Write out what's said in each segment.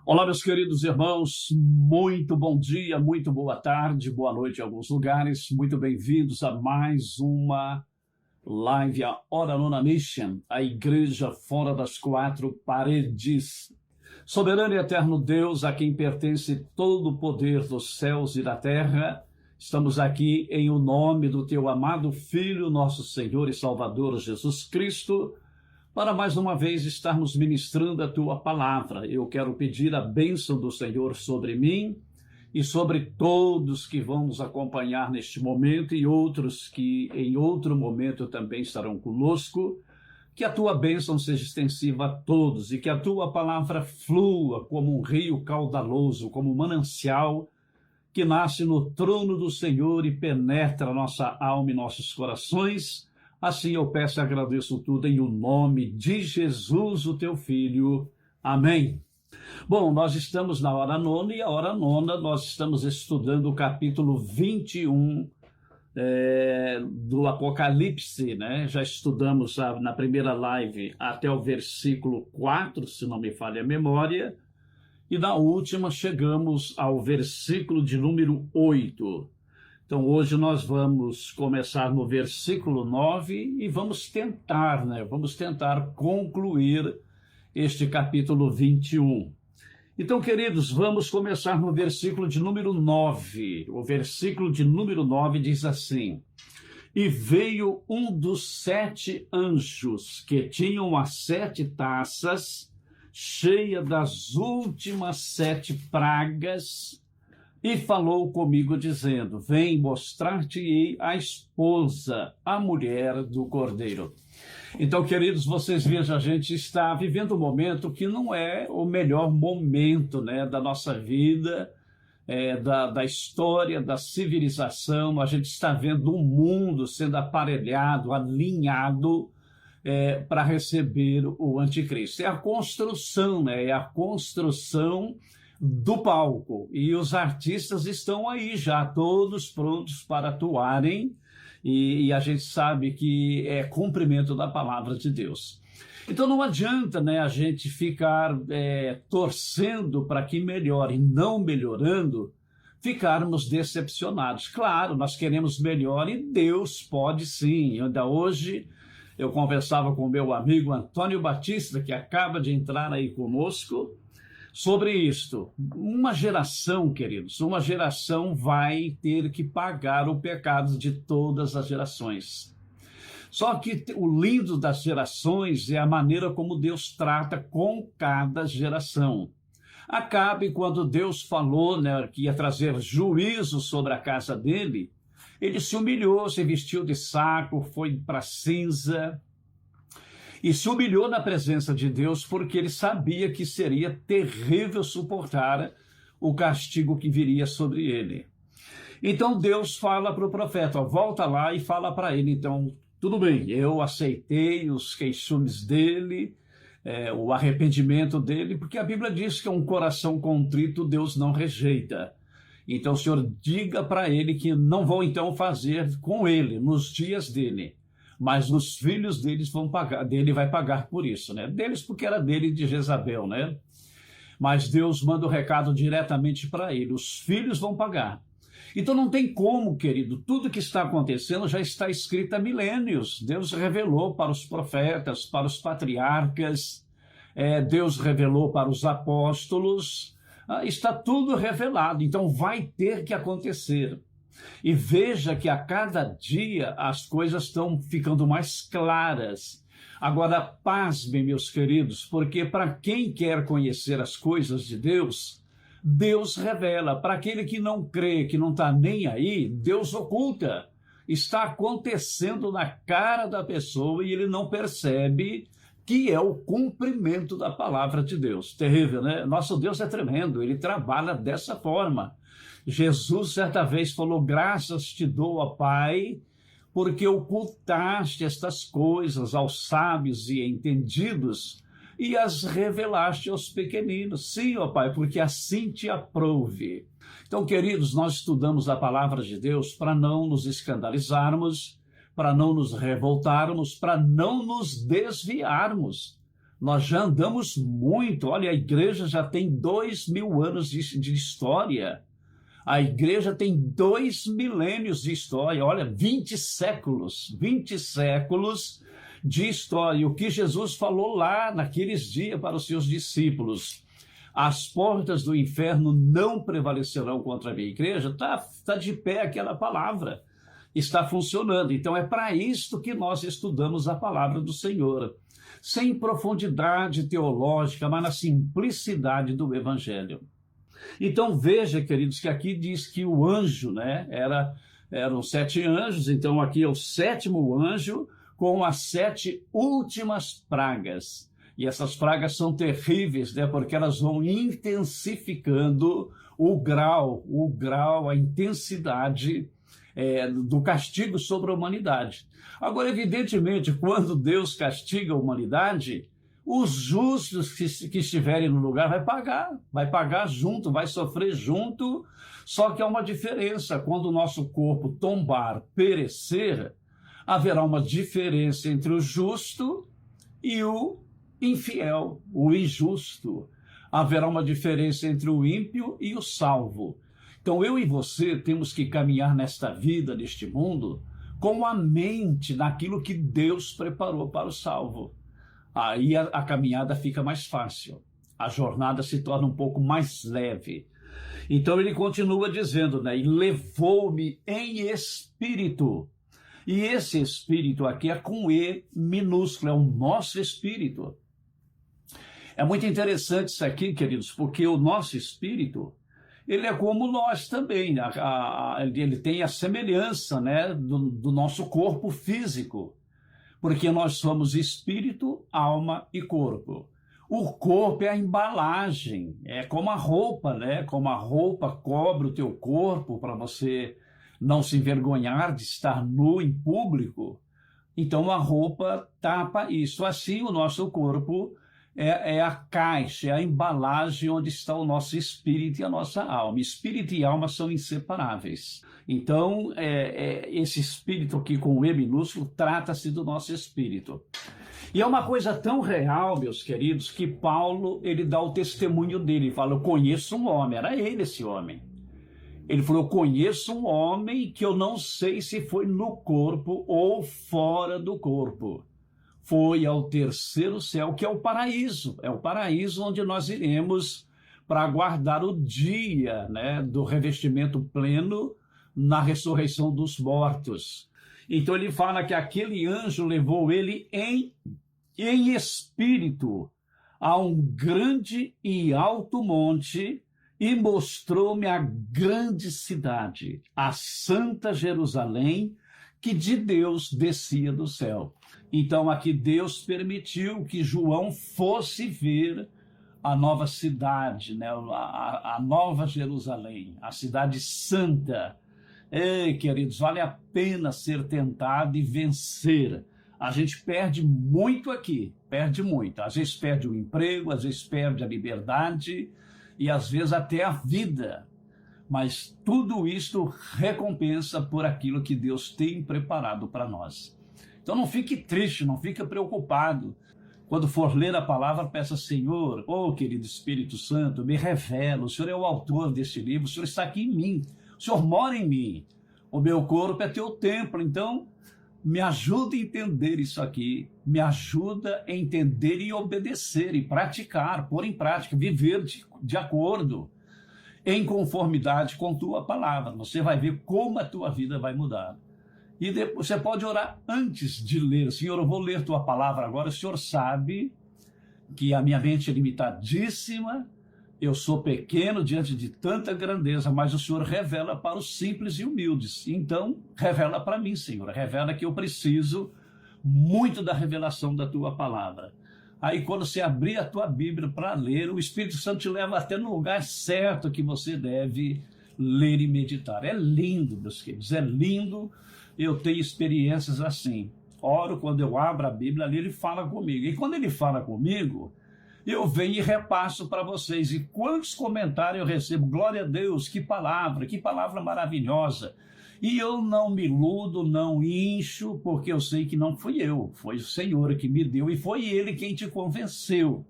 Olá, meus queridos irmãos, muito bom dia, muito boa tarde, boa noite em alguns lugares, muito bem-vindos a mais uma live, a Hora Nona Mission, a igreja fora das quatro paredes. Soberano e eterno Deus, a quem pertence todo o poder dos céus e da terra, estamos aqui em o nome do teu amado Filho, nosso Senhor e Salvador Jesus Cristo, para mais uma vez estarmos ministrando a tua palavra. Eu quero pedir a bênção do Senhor sobre mim e sobre todos que vão nos acompanhar neste momento e outros que em outro momento também estarão conosco. Que a tua bênção seja extensiva a todos e que a tua palavra flua como um rio caudaloso, como um manancial que nasce no trono do Senhor e penetra nossa alma e nossos corações. Assim eu peço e agradeço tudo em o nome de Jesus, o teu Filho. Amém. Bom, nós estamos na hora nona e a hora nona nós estamos estudando o capítulo 21 do Apocalipse, né? Já estudamos na primeira live até o versículo 4, se não me falha a memória, e na última chegamos ao versículo de número 8. Então, hoje nós vamos começar no versículo 9 e vamos tentar concluir este capítulo 21. Então, queridos, vamos começar no versículo de número 9. O versículo de número 9 diz assim: E veio um dos 7 anjos que tinham as 7 taças, cheia das últimas 7 pragas, e falou comigo, dizendo: Vem mostrar-te-ei a esposa, a mulher do Cordeiro. Então, queridos, vocês vejam, a gente está vivendo um momento que não é o melhor momento, né, da nossa vida, da história, da civilização. A gente está vendo um mundo sendo aparelhado, alinhado para receber o anticristo. É a construção, né, é a construção do palco, e os artistas estão aí já, todos prontos para atuarem, e a gente sabe que é cumprimento da palavra de Deus. Então não adianta, né, a gente ficar torcendo para que melhore, não melhorando, ficarmos decepcionados. Claro, nós queremos melhor e Deus pode sim. Ainda hoje eu conversava com o meu amigo Antônio Batista, que acaba de entrar aí conosco, sobre isto. Uma geração, queridos, uma geração vai ter que pagar o pecado de todas as gerações. Só que o lindo das gerações é a maneira como Deus trata com cada geração. Acabe, quando Deus falou, né, que ia trazer juízo sobre a casa dele, ele se humilhou, se vestiu de saco, foi para cinza, e se humilhou na presença de Deus porque ele sabia que seria terrível suportar o castigo que viria sobre ele. Então Deus fala para o profeta, volta lá e fala para ele, então, tudo bem, eu aceitei os queixumes dele, o arrependimento dele, porque a Bíblia diz que um coração contrito Deus não rejeita. Então o Senhor diga para ele que não vão então fazer com ele nos dias dele, mas os filhos deles dele vai pagar por isso, né? Deles porque era dele e de Jezabel, né? Mas Deus manda o recado diretamente para ele, os filhos vão pagar. Então não tem como, querido, tudo que está acontecendo já está escrito há milênios. Deus revelou para os profetas, para os patriarcas, Deus revelou para os apóstolos, está tudo revelado, então vai ter que acontecer. E veja que a cada dia as coisas estão ficando mais claras. Agora, pasmem, meus queridos, porque para quem quer conhecer as coisas de Deus, Deus revela. Para aquele que não crê, que não está nem aí, Deus oculta. Está acontecendo na cara da pessoa e ele não percebe que é o cumprimento da palavra de Deus. Terrível, né? Nosso Deus é tremendo, ele trabalha dessa forma. Jesus certa vez falou: graças te dou, ó Pai, porque ocultaste estas coisas aos sábios e entendidos e as revelaste aos pequeninos. Sim, ó Pai, porque assim te aprouve. Então, queridos, nós estudamos a palavra de Deus para não nos escandalizarmos, para não nos revoltarmos, para não nos desviarmos. Nós já andamos muito. Olha, a igreja já tem 2000 anos de história. A igreja tem 2 milênios de história. Olha, 20 séculos de história. E o que Jesus falou lá naqueles dias para os seus discípulos: as portas do inferno não prevalecerão contra a minha igreja. Está de pé aquela palavra. Está funcionando. Então é para isto que nós estudamos a palavra do Senhor. Sem profundidade teológica, mas na simplicidade do evangelho. Então veja, queridos, que aqui diz que o anjo, né, eram 7 anjos, então aqui é o 7º anjo com as 7 últimas pragas. E essas pragas são terríveis, né, porque elas vão intensificando o grau, a intensidade do castigo sobre a humanidade. Agora, evidentemente, quando Deus castiga a humanidade, os justos que estiverem no lugar vai pagar junto, vai sofrer junto, só que há uma diferença. Quando o nosso corpo tombar, perecer, haverá uma diferença entre o justo e o infiel, o injusto. Haverá uma diferença entre o ímpio e o salvo. Então, eu e você temos que caminhar nesta vida, neste mundo, com a mente naquilo que Deus preparou para o salvo. Aí a caminhada fica mais fácil, a jornada se torna um pouco mais leve. Então ele continua dizendo, né? E levou-me em espírito. E esse espírito aqui é com E minúsculo, é o nosso espírito. É muito interessante isso aqui, queridos, porque o nosso espírito, ele é como nós também, ele tem a semelhança, né, do nosso corpo físico, porque nós somos espírito, alma e corpo. O corpo é a embalagem, é como a roupa, né? Como a roupa cobre o teu corpo para você não se envergonhar de estar nu em público. Então a roupa tapa isso. Assim o nosso corpo é a caixa, é a embalagem onde está o nosso espírito e a nossa alma. Espírito e alma são inseparáveis. Então, esse espírito aqui com o E minúsculo trata-se do nosso espírito. E é uma coisa tão real, meus queridos, que Paulo, ele dá o testemunho dele. Ele fala, eu conheço um homem. Era ele, esse homem. Ele falou, eu conheço um homem que eu não sei se foi no corpo ou fora do corpo. Foi ao 3º céu, que é o paraíso. É o paraíso onde nós iremos para aguardar o dia, né, do revestimento pleno na ressurreição dos mortos. Então ele fala que aquele anjo levou ele em espírito a um grande e alto monte e mostrou-me a grande cidade, a Santa Jerusalém, que de Deus descia do céu. Então aqui Deus permitiu que João fosse ver a nova cidade, né? a nova Jerusalém, a cidade santa. Ei, queridos, vale a pena ser tentado e vencer. A gente perde muito aqui, perde muito. Às vezes perde o emprego, às vezes perde a liberdade e às vezes até a vida. Mas tudo isto recompensa por aquilo que Deus tem preparado para nós. Então não fique triste, não fique preocupado. Quando for ler a palavra, peça, Senhor, querido Espírito Santo, me revela, o Senhor é o autor deste livro, o Senhor está aqui em mim, o Senhor mora em mim, o meu corpo é teu templo, então me ajuda a entender isso aqui, me ajuda a entender e obedecer, e praticar, pôr em prática, viver de acordo, em conformidade com tua palavra. Você vai ver como a tua vida vai mudar. E depois você pode orar antes de ler. Senhor, eu vou ler tua palavra agora. O Senhor sabe que a minha mente é limitadíssima, eu sou pequeno diante de tanta grandeza, mas o Senhor revela para os simples e humildes. Então, revela para mim, Senhor. Revela que eu preciso muito da revelação da tua palavra. Aí, quando você abrir a tua Bíblia para ler, o Espírito Santo te leva até no lugar certo que você deve ler e meditar. É lindo, meus queridos, é lindo. Eu tenho experiências assim. Oro, quando eu abro a Bíblia, ali ele fala comigo. E quando ele fala comigo, eu venho e repasso para vocês. E quantos comentários eu recebo? Glória a Deus, que palavra maravilhosa. E eu não me iludo, não incho, porque eu sei que não fui eu, foi o Senhor que me deu e foi Ele quem te convenceu.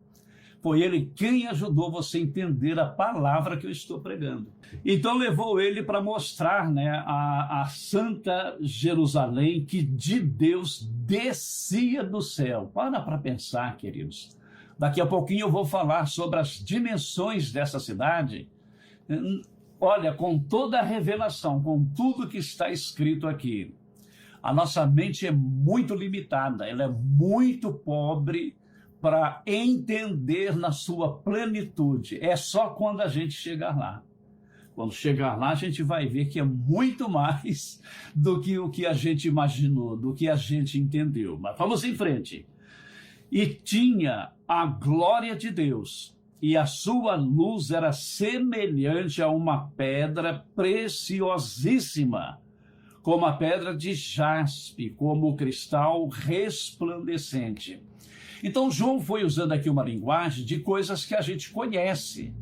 Foi Ele quem ajudou você a entender a palavra que eu estou pregando. Então levou ele para mostrar, né, a Santa Jerusalém que de Deus descia do céu. Para pensar, queridos. Daqui a pouquinho eu vou falar sobre as dimensões dessa cidade. Olha, com toda a revelação, com tudo que está escrito aqui, a nossa mente é muito limitada, ela é muito pobre para entender na sua plenitude. É só quando a gente chegar lá. Quando chegar lá, a gente vai ver que é muito mais do que o que a gente imaginou, do que a gente entendeu. Mas vamos em frente. E tinha a glória de Deus, e a sua luz era semelhante a uma pedra preciosíssima, como a pedra de jaspe, como o cristal resplandecente. Então, João foi usando aqui uma linguagem de coisas que a gente conhece.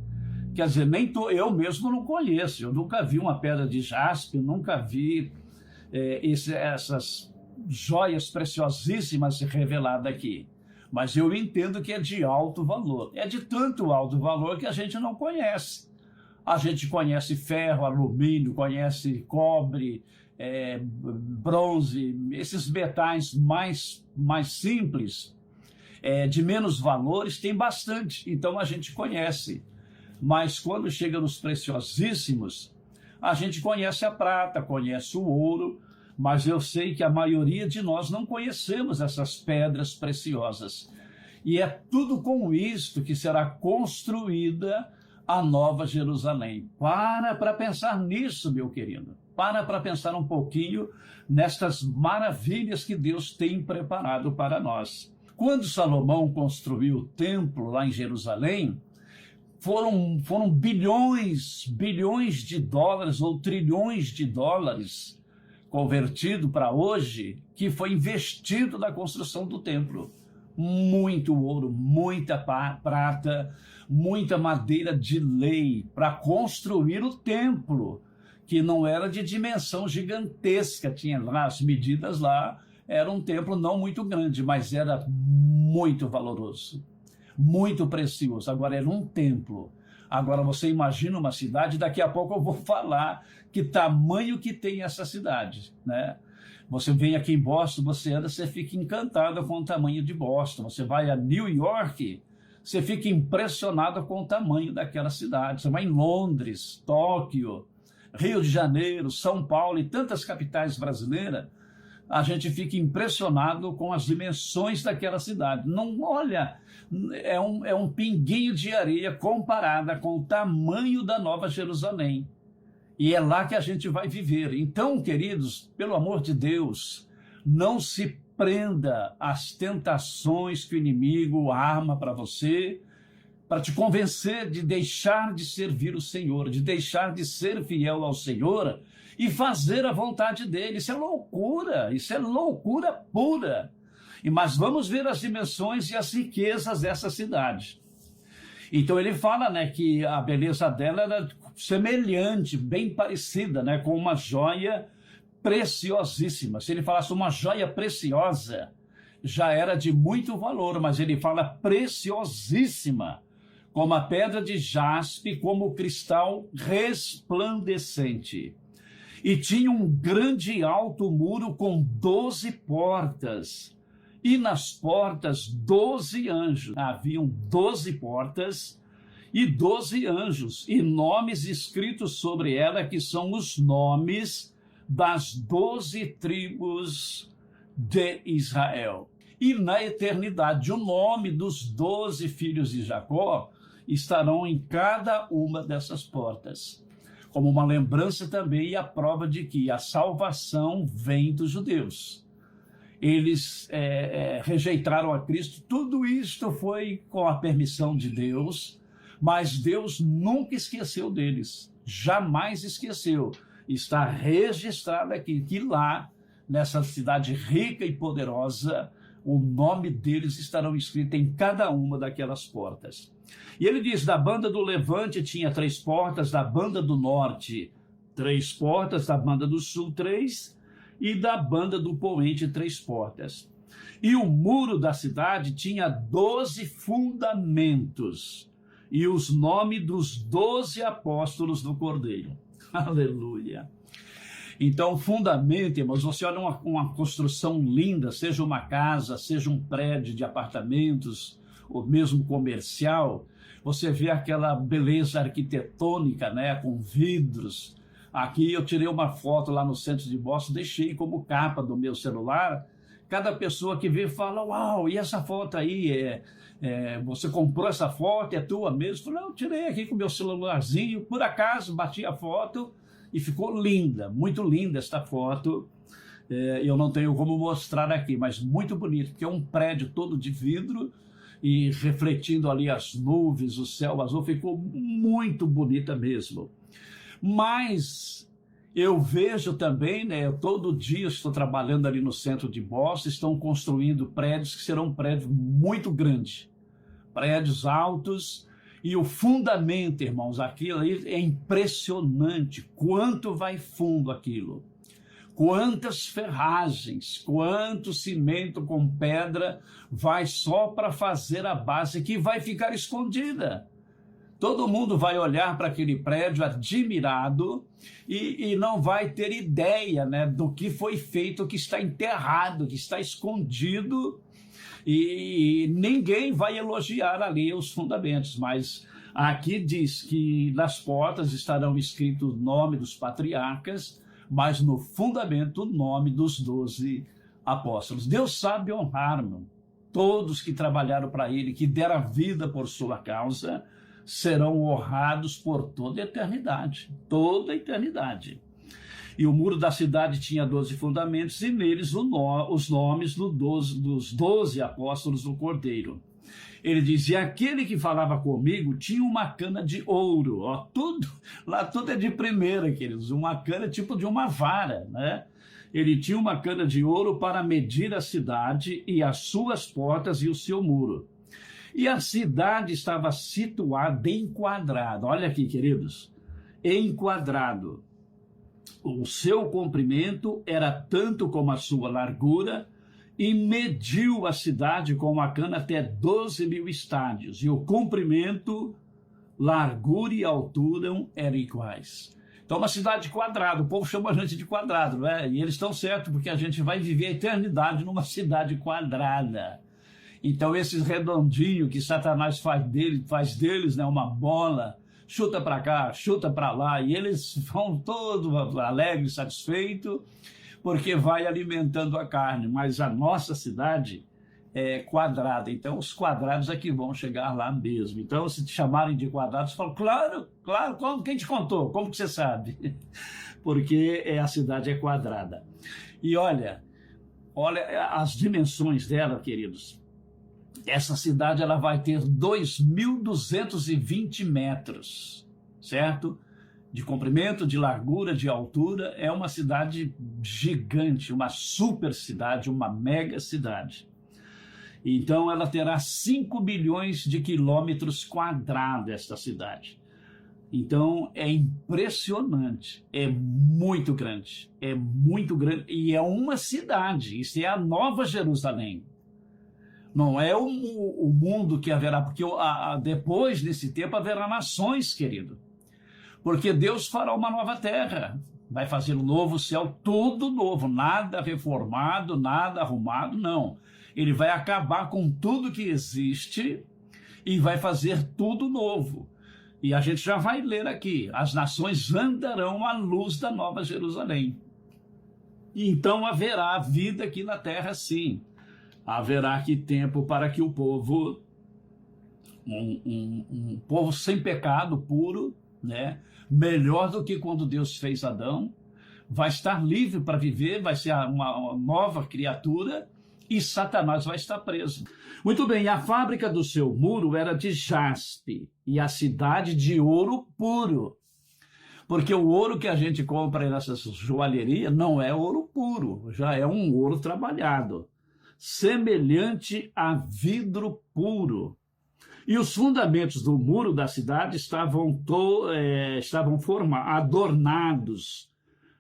Quer dizer, eu mesmo não conheço, eu nunca vi uma pedra de jaspe, nunca vi essas joias preciosíssimas reveladas aqui. Mas eu entendo que é de alto valor. É de tanto alto valor que a gente não conhece. A gente conhece ferro, alumínio, conhece cobre, bronze, esses metais mais simples, de menos valores, tem bastante. Então a gente conhece. Mas quando chega nos preciosíssimos, a gente conhece a prata, conhece o ouro, mas eu sei que a maioria de nós não conhecemos essas pedras preciosas. E é tudo com isto que será construída a Nova Jerusalém. Para pensar nisso, meu querido. Para pensar um pouquinho nestas maravilhas que Deus tem preparado para nós. Quando Salomão construiu o templo lá em Jerusalém, foram bilhões de dólares ou trilhões de dólares convertido para hoje, que foi investido na construção do templo. Muito ouro, muita prata, muita madeira de lei para construir o templo, que não era de dimensão gigantesca, tinha lá as medidas lá, era um templo não muito grande, mas era muito valoroso, muito precioso. Agora era um templo. Agora você imagina uma cidade, daqui a pouco eu vou falar que tamanho que tem essa cidade, né? Você vem aqui em Boston, você anda, você fica encantado com o tamanho de Boston. Você vai a New York, você fica impressionado com o tamanho daquela cidade. Você vai em Londres, Tóquio, Rio de Janeiro, São Paulo e tantas capitais brasileiras, a gente fica impressionado com as dimensões daquela cidade. Não, olha, é um pinguinho de areia comparada com o tamanho da Nova Jerusalém. E é lá que a gente vai viver. Então, queridos, pelo amor de Deus, não se prenda às tentações que o inimigo arma para você, para te convencer de deixar de servir o Senhor, de deixar de ser fiel ao Senhor e fazer a vontade dele. Isso é loucura pura. Mas vamos ver as dimensões e as riquezas dessa cidade. Então ele fala, né, que a beleza dela era semelhante, bem parecida, né, com uma joia preciosíssima. Se ele falasse uma joia preciosa, já era de muito valor, mas ele fala preciosíssima, como a pedra de jaspe, como o cristal resplandecente. E tinha um grande e alto muro com 12 portas, e nas portas 12 anjos. Haviam 12 portas e 12 anjos, e nomes escritos sobre ela, que são os nomes das 12 tribos de Israel. E na eternidade, o nome dos 12 filhos de Jacó estarão em cada uma dessas portas, como uma lembrança também e a prova de que a salvação vem dos judeus. Eles rejeitaram a Cristo. Tudo isto foi com a permissão de Deus, mas Deus nunca esqueceu deles, jamais esqueceu. Está registrado aqui que lá, nessa cidade rica e poderosa, o nome deles estarão escritos em cada uma daquelas portas. E ele diz, da banda do levante tinha 3 portas, da banda do norte 3 portas, da banda do sul 3 e da banda do poente 3 portas. E o muro da cidade tinha 12 fundamentos e os nomes dos 12 apóstolos do Cordeiro. Aleluia! Então, fundamento, irmãos, você olha uma construção linda, seja uma casa, seja um prédio de apartamentos, ou mesmo comercial, você vê aquela beleza arquitetônica, né, com vidros. Aqui eu tirei uma foto lá no centro de Boston, deixei como capa do meu celular. Cada pessoa que vê fala, uau, e essa foto aí, você comprou essa foto, é tua mesmo? Eu falei, não, eu tirei aqui com o meu celularzinho, por acaso bati a foto e ficou linda, muito linda esta foto. Eu não tenho como mostrar aqui, mas muito bonito, porque é um prédio todo de vidro e refletindo ali as nuvens, o céu azul, ficou muito bonita mesmo. Mas eu vejo também, né, eu todo dia estou trabalhando ali no centro de Boston, estão construindo prédios que serão prédios muito grandes, prédios altos, e o fundamento, irmãos, aquilo aí é impressionante, quanto vai fundo aquilo, quantas ferragens, quanto cimento com pedra vai só para fazer a base que vai ficar escondida. Todo mundo vai olhar para aquele prédio admirado e não vai ter ideia, né, do que foi feito, que está enterrado, que está escondido, e ninguém vai elogiar ali os fundamentos, mas aqui diz que nas portas estarão escritos o nome dos patriarcas, mas no fundamento o nome dos 12 apóstolos. Deus sabe honrar, irmão. Todos que trabalharam para ele, que deram a vida por sua causa, serão honrados por toda a eternidade, toda a eternidade. E o muro da cidade tinha 12 fundamentos, e neles os nomes dos 12 apóstolos do Cordeiro. Ele dizia, aquele que falava comigo tinha uma cana de ouro. Ó, lá tudo é de primeira, queridos, uma cana tipo de uma vara, né? Ele tinha uma cana de ouro para medir a cidade e as suas portas e o seu muro. E a cidade estava situada enquadrada. Olha aqui, queridos, enquadrado. O seu comprimento era tanto como a sua largura, e mediu a cidade com uma cana até 12.000 estádios. E o comprimento, largura e altura eram iguais. Então, uma cidade quadrada. O povo chama a gente de quadrado, não é? E eles estão certos, porque a gente vai viver a eternidade numa cidade quadrada. Então, esses redondinhos que Satanás faz deles, né, uma bola, chuta para cá, chuta para lá, e eles vão todos alegres, satisfeitos, porque vai alimentando a carne. Mas a nossa cidade é quadrada, então os quadrados é que vão chegar lá mesmo. Então, se te chamarem de quadrado, você fala, claro, quem te contou? Como que você sabe? Porque a cidade é quadrada. E olha as dimensões dela, queridos. Essa cidade ela vai ter 2.220 metros, certo? De comprimento, de largura, de altura. É uma cidade gigante, uma super cidade, uma mega cidade. Então ela terá 5 bilhões de quilômetros quadrados, esta cidade. Então é impressionante, é muito grande e é uma cidade. Isso é a Nova Jerusalém. Não é o mundo que haverá, porque depois desse tempo haverá nações, querido. Porque Deus fará uma nova terra, vai fazer um novo céu, tudo novo, nada reformado, nada arrumado, não. Ele vai acabar com tudo que existe e vai fazer tudo novo. E a gente já vai ler aqui, as nações andarão à luz da Nova Jerusalém. Então haverá vida aqui na terra, sim. Haverá aqui tempo para que o povo, um povo sem pecado, puro, né? Melhor do que quando Deus fez Adão, vai estar livre para viver, vai ser uma nova criatura, e Satanás vai estar preso. Muito bem, a fábrica do seu muro era de jaspe, e a cidade de ouro puro. Porque o ouro que a gente compra nessas joalherias não é ouro puro, já é um ouro trabalhado, semelhante a vidro puro. E os fundamentos do muro da cidade estavam adornados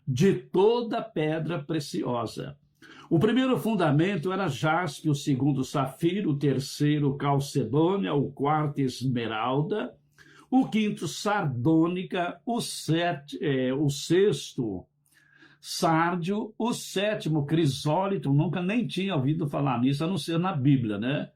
de toda pedra preciosa. O primeiro fundamento era jaspe, o segundo safiro, o terceiro calcedônia, o quarto esmeralda, o quinto sardônica, o sexto sárdio, o sétimo crisólito, nunca nem tinha ouvido falar nisso, a não ser na Bíblia, né?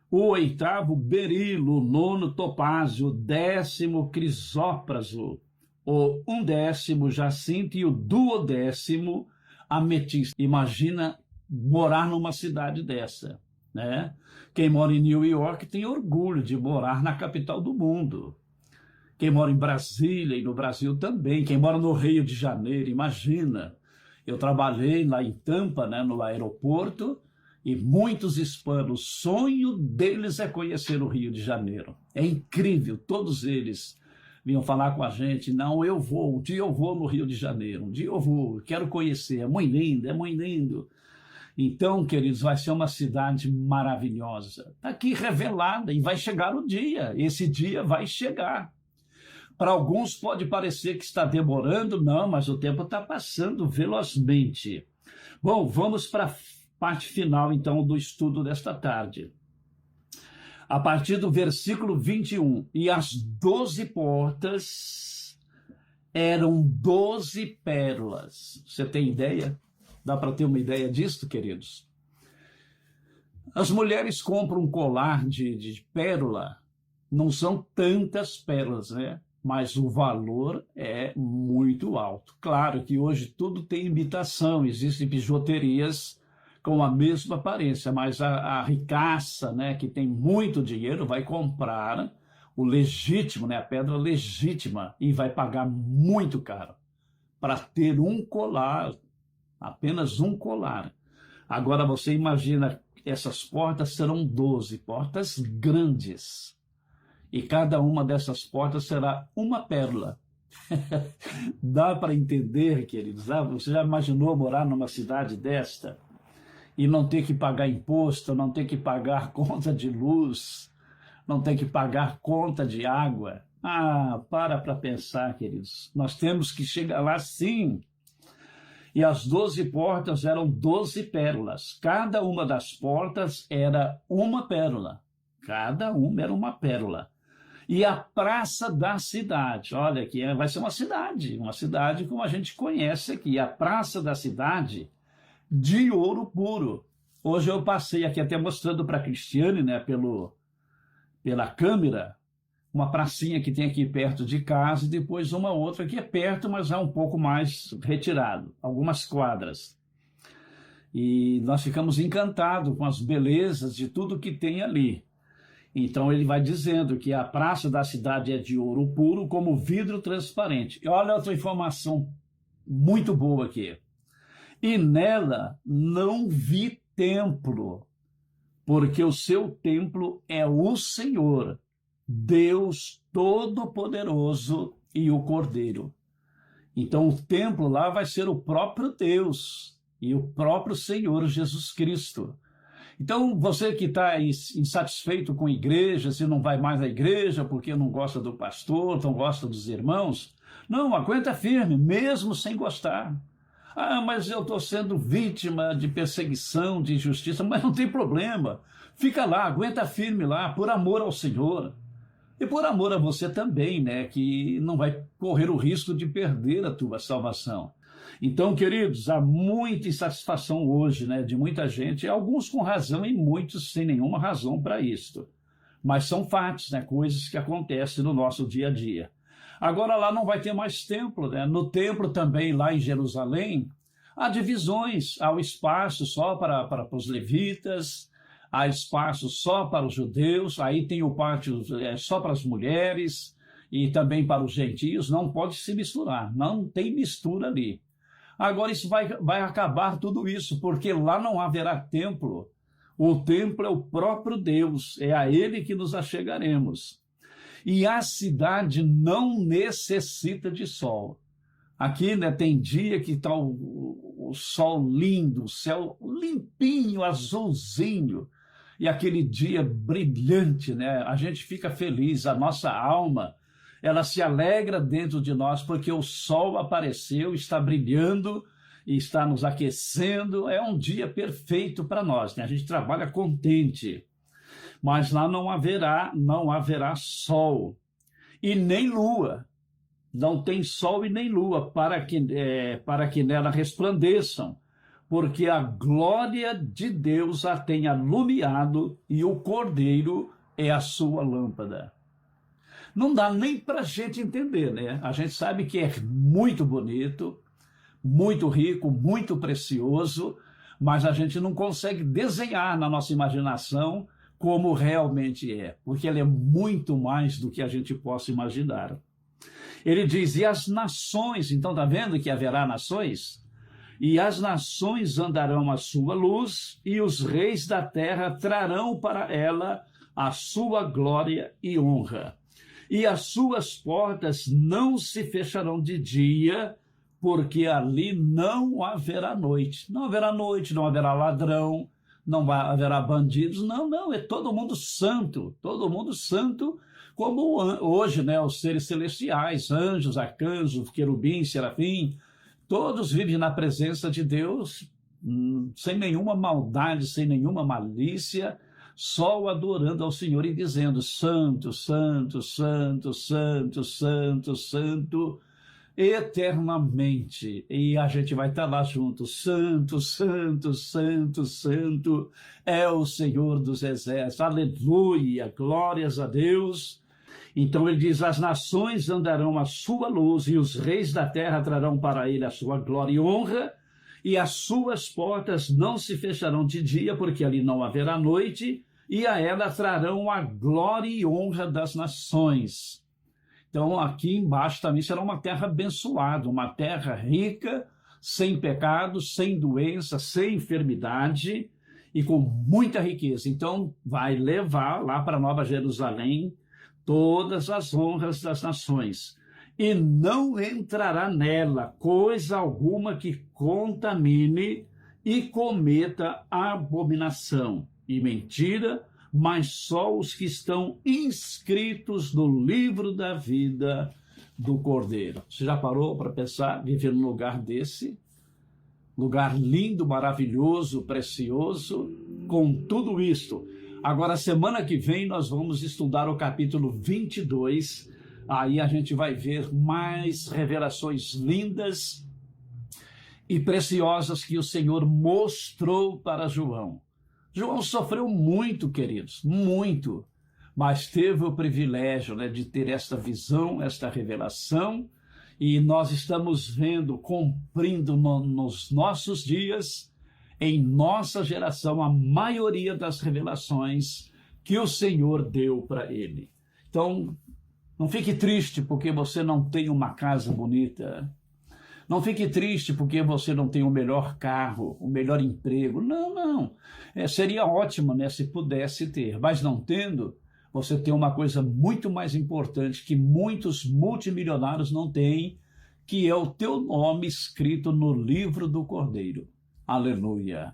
O oitavo berilo, o nono topázio, o décimo crisópraso, o undécimo jacinto e o duodécimo ametista. Imagina morar numa cidade dessa, né? Quem mora em New York tem orgulho de morar na capital do mundo. Quem mora em Brasília e no Brasil também. Quem mora no Rio de Janeiro, imagina. Eu trabalhei lá em Tampa, né, no aeroporto, e muitos hispanos, o sonho deles é conhecer o Rio de Janeiro. É incrível, todos eles vinham falar com a gente, não, um dia eu vou no Rio de Janeiro, um dia eu vou, quero conhecer, é muito lindo, é muito lindo. Então, queridos, vai ser uma cidade maravilhosa. Está aqui revelada e vai chegar o dia, esse dia vai chegar. Para alguns pode parecer que está demorando, não, mas o tempo está passando velozmente. Bom, vamos para a parte final, então, do estudo desta tarde. A partir do versículo 21, e as 12 portas eram 12 pérolas. Você tem ideia? Dá para ter uma ideia disso, queridos? As mulheres compram um colar de pérola, não são tantas pérolas, né? Mas o valor é muito alto. Claro que hoje tudo tem imitação, existem bijuterias com a mesma aparência, mas a ricaça, né, que tem muito dinheiro, vai comprar o legítimo, né, a pedra legítima, e vai pagar muito caro para ter um colar, apenas um colar. Agora você imagina, essas portas serão 12 portas grandes, e cada uma dessas portas será uma pérola. Dá para entender, queridos? Você já imaginou morar numa cidade desta? E não ter que pagar imposto, não ter que pagar conta de luz, não ter que pagar conta de água. Para pensar, queridos. Nós temos que chegar lá sim. E as 12 portas eram 12 pérolas. Cada uma das portas era uma pérola. Cada uma era uma pérola. E a praça da cidade, olha aqui, vai ser uma cidade como a gente conhece aqui, a praça da cidade, de ouro puro. Hoje eu passei aqui até mostrando para a Cristiane, né, pela câmera, uma pracinha que tem aqui perto de casa e depois uma outra que é perto, mas é um pouco mais retirado, algumas quadras. E nós ficamos encantados com as belezas de tudo que tem ali. Então ele vai dizendo que a praça da cidade é de ouro puro como vidro transparente. E olha outra informação muito boa aqui. E nela não vi templo, porque o seu templo é o Senhor, Deus Todo-Poderoso e o Cordeiro. Então o templo lá vai ser o próprio Deus e o próprio Senhor Jesus Cristo. Então você que está insatisfeito com a igreja, se não vai mais à igreja porque não gosta do pastor, não gosta dos irmãos, não, aguenta firme, mesmo sem gostar. Mas eu estou sendo vítima de perseguição, de injustiça, mas não tem problema. Fica lá, aguenta firme lá, por amor ao Senhor. E por amor a você também, né, que não vai correr o risco de perder a tua salvação. Então, queridos, há muita insatisfação hoje, né, de muita gente, alguns com razão e muitos sem nenhuma razão para isto. Mas são fatos, né, coisas que acontecem no nosso dia a dia. Agora lá não vai ter mais templo, né? No templo também, lá em Jerusalém, há divisões, há o espaço só para os levitas, há espaço só para os judeus, aí tem o pátio só para as mulheres e também para os gentios, não pode se misturar, não tem mistura ali. Agora isso vai acabar tudo isso, porque lá não haverá templo. O templo é o próprio Deus, é a ele que nos achegaremos. E a cidade não necessita de sol. Aqui, né, tem dia que está o sol lindo, o céu limpinho, azulzinho. e aquele dia brilhante, né? A gente fica feliz, a nossa alma, ela se alegra dentro de nós porque o sol apareceu, está brilhando e está nos aquecendo. É um dia perfeito para nós, né? A gente trabalha contente, mas lá não haverá sol e nem lua. Não tem sol e nem lua para que nela resplandeçam, porque a glória de Deus a tem alumiado e o Cordeiro é a sua lâmpada. Não dá nem para a gente entender, né? A gente sabe que é muito bonito, muito rico, muito precioso, mas a gente não consegue desenhar na nossa imaginação como realmente é, porque ele é muito mais do que a gente possa imaginar. Ele diz, e as nações, então está vendo que haverá nações? E as nações andarão à sua luz, e os reis da terra trarão para ela a sua glória e honra. E as suas portas não se fecharão de dia, porque ali não haverá noite. Não haverá noite, não haverá ladrão, não haverá bandidos. Não, é todo mundo santo, como hoje, né, os seres celestiais, anjos, arcanjos, querubins, serafim, todos vivem na presença de Deus, sem nenhuma maldade, sem nenhuma malícia, só adorando ao Senhor e dizendo, santo, santo, santo, santo, santo, santo, eternamente. E a gente vai estar lá junto, santo, santo, santo, santo, é o Senhor dos exércitos, aleluia, glórias a Deus. Então ele diz, as nações andarão à sua luz e os reis da terra trarão para ele a sua glória e honra, e as suas portas não se fecharão de dia, porque ali não haverá noite, e a ela trarão a glória e honra das nações. Então aqui embaixo também será uma terra abençoada, uma terra rica, sem pecado, sem doença, sem enfermidade e com muita riqueza. Então vai levar lá para Nova Jerusalém todas as honras das nações, e não entrará nela coisa alguma que contamine e cometa abominação e mentira, mas só os que estão inscritos no livro da vida do Cordeiro. Você já parou para pensar, viver num lugar desse? Lugar lindo, maravilhoso, precioso, com tudo isto. Agora, semana que vem, nós vamos estudar o capítulo 22. Aí a gente vai ver mais revelações lindas e preciosas que o Senhor mostrou para João. João sofreu muito, queridos, muito, mas teve o privilégio, né, de ter esta visão, esta revelação, e nós estamos vendo, cumprindo nos nossos dias, em nossa geração, a maioria das revelações que o Senhor deu para ele. Então, não fique triste porque você não tem uma casa bonita. Não fique triste porque você não tem o melhor carro, o melhor emprego. Não. Seria ótimo, né, se pudesse ter, mas não tendo, você tem uma coisa muito mais importante que muitos multimilionários não têm, que é o teu nome escrito no livro do Cordeiro. Aleluia.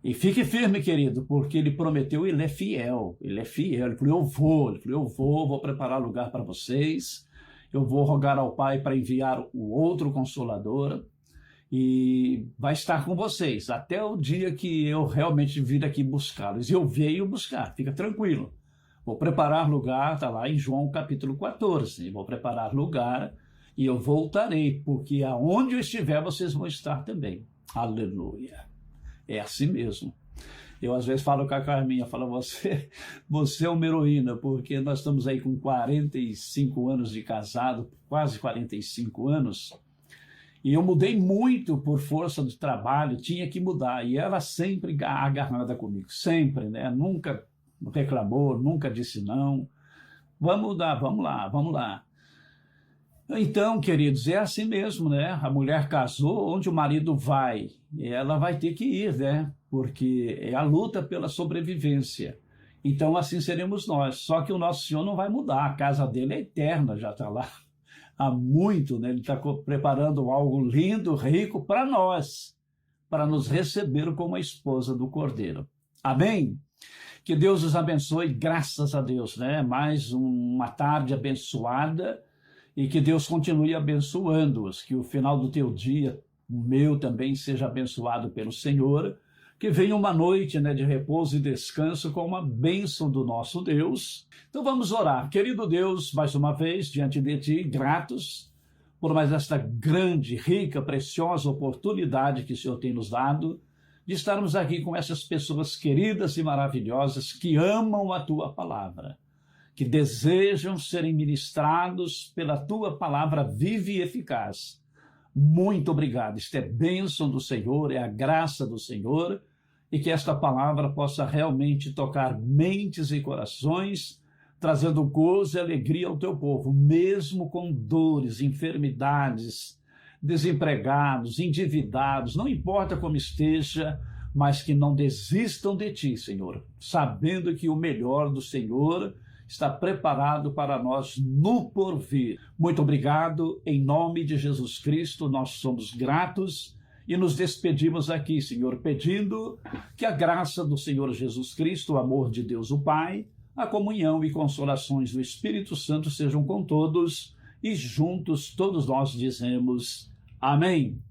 E fique firme, querido, porque ele prometeu, ele é fiel. Ele falou, eu vou preparar lugar para vocês. Eu vou rogar ao Pai para enviar o outro Consolador e vai estar com vocês até o dia que eu realmente vir aqui buscá-los. Eu venho buscar, fica tranquilo. Vou preparar lugar, está lá em João capítulo 14. Vou preparar lugar e eu voltarei, porque aonde eu estiver, vocês vão estar também. Aleluia. É assim mesmo. Eu às vezes falo com a Carminha, falo, você é uma heroína, porque nós estamos aí com 45 anos de casado, quase 45 anos, e eu mudei muito por força do trabalho, tinha que mudar, e ela sempre agarrada comigo, sempre, né? Nunca reclamou, nunca disse não. Vamos mudar, vamos lá. Então, queridos, é assim mesmo, né? A mulher casou, onde o marido vai, ela vai ter que ir, né? Porque é a luta pela sobrevivência. Então, assim seremos nós. Só que o nosso Senhor não vai mudar, a casa dele é eterna, já está lá há muito, né? Ele está preparando algo lindo, rico para nós, para nos receber como a esposa do Cordeiro. Amém? Que Deus os abençoe, graças a Deus, né? Mais uma tarde abençoada e que Deus continue abençoando-os, que o final do teu dia, o meu também, seja abençoado pelo Senhor, que venha uma noite, né, de repouso e descanso com uma bênção do nosso Deus. Então vamos orar. Querido Deus, mais uma vez, diante de Ti, gratos por mais esta grande, rica, preciosa oportunidade que o Senhor tem nos dado, de estarmos aqui com essas pessoas queridas e maravilhosas que amam a Tua palavra, que desejam serem ministrados pela Tua palavra viva e eficaz. Muito obrigado. Isto é bênção do Senhor, é a graça do Senhor, e que esta palavra possa realmente tocar mentes e corações, trazendo gozo e alegria ao Teu povo, mesmo com dores, enfermidades, desempregados, endividados, não importa como esteja, mas que não desistam de Ti, Senhor, sabendo que o melhor do Senhor está preparado para nós no porvir. Muito obrigado, em nome de Jesus Cristo, nós somos gratos e nos despedimos aqui, Senhor, pedindo que a graça do Senhor Jesus Cristo, o amor de Deus o Pai, a comunhão e consolações do Espírito Santo sejam com todos e juntos todos nós dizemos amém.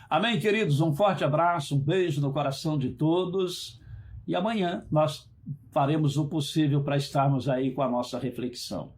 Amém, queridos, um forte abraço, um beijo no coração de todos e amanhã nós faremos o possível para estarmos aí com a nossa reflexão.